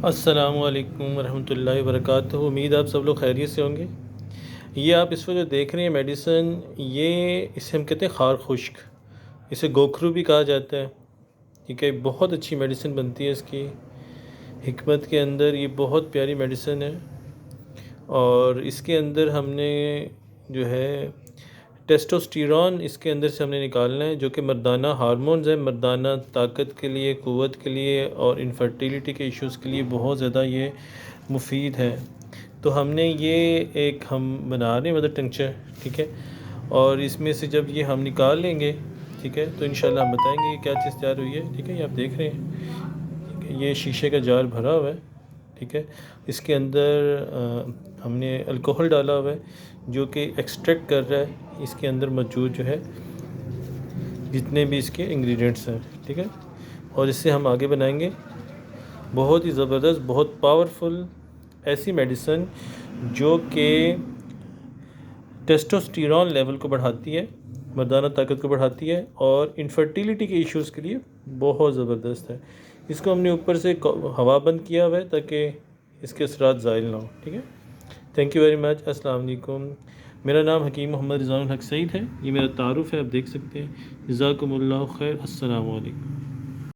السلام علیکم ورحمۃ اللہ وبرکاتہ۔ امید آپ سب لوگ خیریت سے ہوں گے۔ یہ آپ اس وقت جو دیکھ رہے ہیں میڈیسن، یہ اسے ہم کہتے ہیں خار خشک، اسے گوکھرو بھی کہا جاتا ہے، ٹھیک ہے۔ بہت اچھی میڈیسن بنتی ہے اس کی حکمت کے اندر، یہ بہت پیاری میڈیسن ہے۔ اور اس کے اندر ہم نے جو ہے ٹیسٹوسٹیرون اس کے اندر سے ہم نے نکالنا ہے، جو کہ مردانہ ہارمونز ہیں، مردانہ طاقت کے لیے، قوت کے لیے اور انفرٹیلیٹی کے ایشوز کے لیے بہت زیادہ یہ مفید ہے۔ تو ہم نے یہ ایک ہم بنا رہے ہیں مدر ٹنکچر، ٹھیک ہے۔ اور اس میں سے جب یہ ہم نکال لیں گے، ٹھیک ہے، تو انشاءاللہ ہم بتائیں گے کہ کیا چیز تیار ہوئی ہے، ٹھیک ہے۔ یہ آپ دیکھ رہے ہیں، ٹھیک ہے، یہ شیشے کا جار بھرا ہوا ہے، ٹھیک ہے۔ اس کے اندر ہم نے الکوہل ڈالا ہوا ہے جو کہ ایکسٹریکٹ کر رہا ہے اس کے اندر موجود جو ہے جتنے بھی اس کے انگریڈینٹس ہیں، ٹھیک ہے۔ اور اس سے ہم آگے بنائیں گے بہت ہی زبردست، بہت پاورفل ایسی میڈیسن جو کہ ٹیسٹوسٹیرون لیول کو بڑھاتی ہے، مردانہ طاقت کو بڑھاتی ہے اور انفرٹیلیٹی کے ایشوز کے لیے بہت زبردست ہے۔ اس کو ہم نے اوپر سے ہوا بند کیا ہوا ہے تاکہ اس کے اثرات زائل نہ ہوں، ٹھیک ہے۔ Thank you very much. السلام علیکم۔ میرا نام حکیم محمد رضوان الحق سعید ہے، یہ میرا تعارف ہے، آپ دیکھ سکتے ہیں۔ جزاکم اللہ خیر۔ السلام علیکم۔